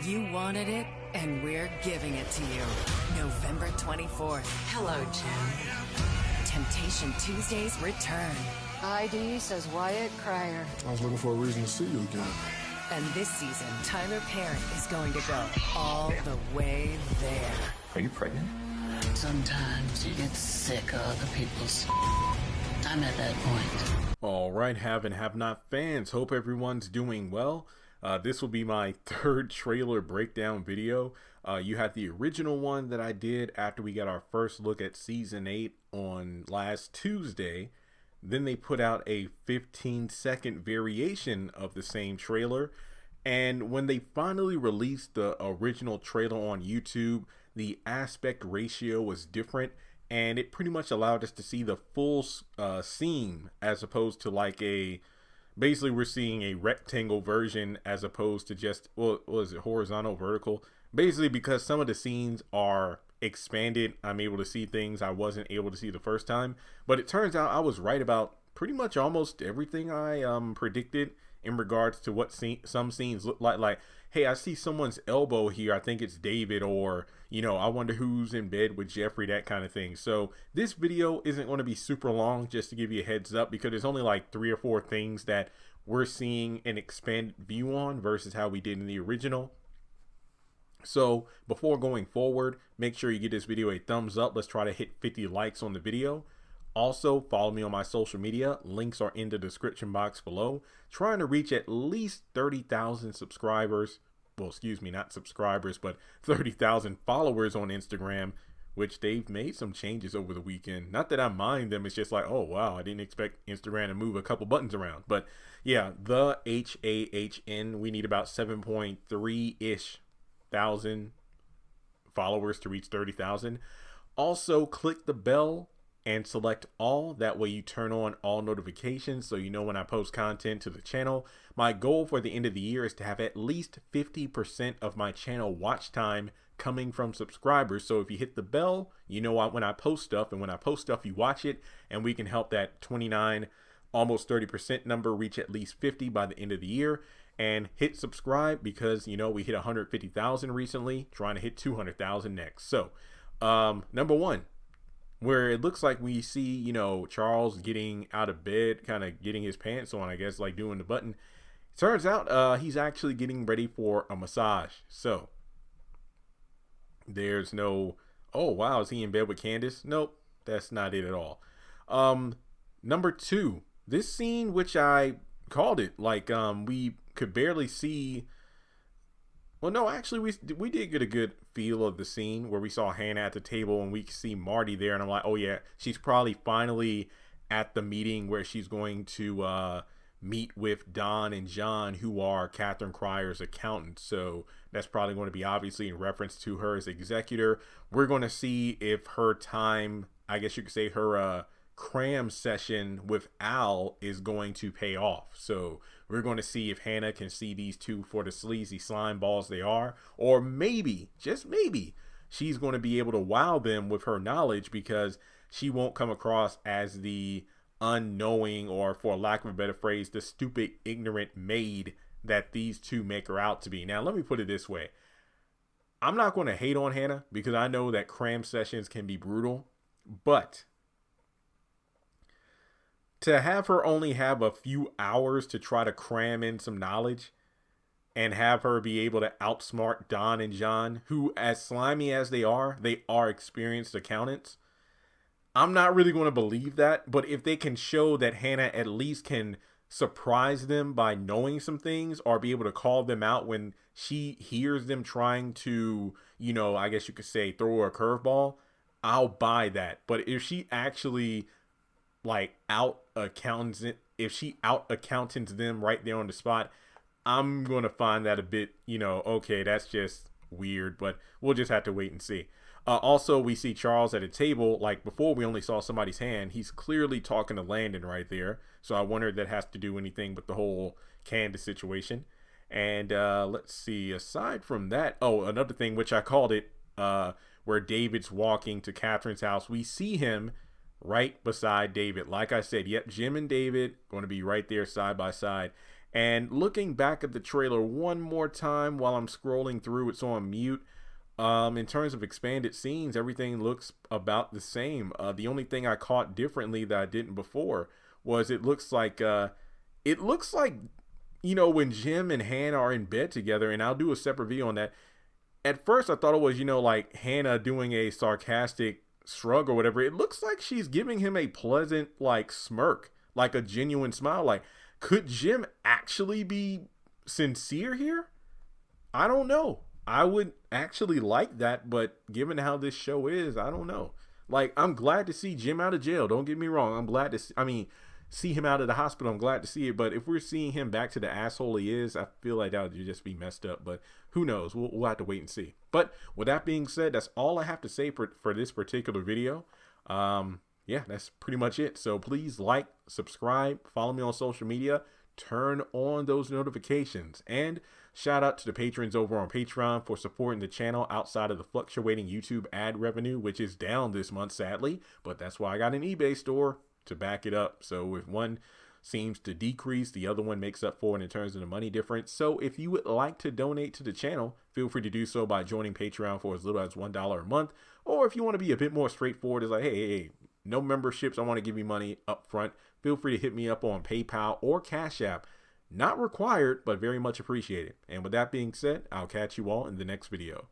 You wanted it, and we're giving it to you. November 24th. Hello, Jim. Temptation Tuesdays return. ID says Wyatt Cryer. I was looking for a reason to see you again. And this season, Tyler Perry is going to go all the way there. Are you pregnant? Sometimes you get sick of other people's. I'm at that point. All right, have and have not fans. Hope everyone's doing well. This will be my third trailer breakdown video. You had the original one that I did after we got our first look at season 8 on last Tuesday. Then they put out a 15-second variation of the same trailer. And when they finally released the original trailer on YouTube, the aspect ratio was different. And it pretty much allowed us to see the full scene as opposed to like a... Basically, we're seeing a rectangle version as opposed to just, well, was it horizontal, vertical? Basically, because some of the scenes are expanded, I'm able to see things I wasn't able to see the first time. But it turns out I was right about pretty much almost everything I predicted in regards to what some scenes look like. Like, hey, I see someone's elbow here. I think it's David, or, you know, I wonder who's in bed with Jeffrey, that kind of thing. So this video isn't going to be super long, just to give you a heads up, because there's only like 3 or 4 things that we're seeing an expanded view on versus how we did in the original. So before going forward, make sure you give this video a thumbs up. Let's try to hit 50 likes on the video. Also, follow me on my social media. Links are in the description box below. Trying to reach at least 30,000 subscribers. Well, excuse me, not subscribers, but 30,000 followers on Instagram, which they've made some changes over the weekend. Not that I mind them. It's just like, oh, wow, I didn't expect Instagram to move a couple buttons around. But yeah, the HAHN, we need about 7.3-ish thousand followers to reach 30,000. Also, click the bell and select all. That way you turn on all notifications so you know when I post content to the channel. My goal for the end of the year is to have at least 50% of my channel watch time coming from subscribers. So if you hit the bell, you know when I post stuff, and when I post stuff, you watch it, and we can help that 29, almost 30% number reach at least 50 by the end of the year. And hit subscribe because, you know, we hit 150,000 recently, trying to hit 200,000 next. So, number one, where it looks like we see, you know, Charles getting out of bed, kind of getting his pants on, I guess, like doing the button. Turns out he's actually getting ready for a massage. So there's no, oh, wow, is he in bed with Candace? Nope, that's not it at all. Number 2, this scene, which I called it, like we could barely see. Well, no, actually, we did get a good feel of the scene where we saw Hannah at the table and we could see Marty there. And I'm like, oh, yeah, she's probably finally at the meeting where she's going to meet with Don and John, who are Catherine Cryer's accountants. So that's probably going to be obviously in reference to her as executor. We're going to see if her time, I guess you could say her cram session with Al is going to pay off. So we're going to see if Hannah can see these two for the sleazy slime balls they are, or maybe, just maybe, she's going to be able to wow them with her knowledge, because she won't come across as the unknowing, or for lack of a better phrase, the stupid, ignorant maid that these two make her out to be. Now, let me put it this way. I'm not going to hate on Hannah, because I know that cram sessions can be brutal, but to have her only have a few hours to try to cram in some knowledge and have her be able to outsmart Don and John, who, as slimy as they are experienced accountants. I'm not really going to believe that, but if they can show that Hannah at least can surprise them by knowing some things, or be able to call them out when she hears them trying to, you know, I guess you could say throw a curveball, I'll buy that. But if she actually like out accountants them right there on the spot, I'm going to find that a bit, you know, okay, that's just weird, but we'll just have to wait and see. Also, we see Charles at a table. Like before, we only saw somebody's hand. He's clearly talking to Landon right there. So I wonder if that has to do anything with the whole Candace situation. And let's see, aside from that, oh, another thing, which I called it, where David's walking to Catherine's house, we see him right beside David. Like I said, yep, Jim and David going to be right there side by side. And looking back at the trailer one more time while I'm scrolling through, it's on mute. In terms of expanded scenes, everything looks about the same. The only thing I caught differently that I didn't before was it looks like you know, when Jim and Hannah are in bed together, and I'll do a separate video on that. At first I thought it was, you know, like Hannah doing a sarcastic shrug or whatever. It looks like she's giving him a pleasant like smirk, like a genuine smile. Like, could Jim actually be sincere here? I don't know. I would actually like that, but given how this show is, I don't know. Like, I'm glad to see Jim out of jail. Don't get me wrong. I'm glad to see him out of the hospital. I'm glad to see it. But if we're seeing him back to the asshole he is, I feel like that would just be messed up. But who knows? We'll have to wait and see. But with that being said, that's all I have to say for this particular video. Yeah, that's pretty much it. So please like, subscribe, follow me on social media, turn on those notifications, and shout out to the patrons over on Patreon for supporting the channel outside of the fluctuating YouTube ad revenue, which is down this month, sadly, but that's why I got an eBay store to back it up. So if one seems to decrease, the other one makes up for it in terms of the money difference. So if you would like to donate to the channel, feel free to do so by joining Patreon for as little as $1 a month. Or if you want to be a bit more straightforward, it's like, hey, no memberships, I want to give you money up front, feel free to hit me up on PayPal or Cash App. Not required, but very much appreciated. And with that being said, I'll catch you all in the next video.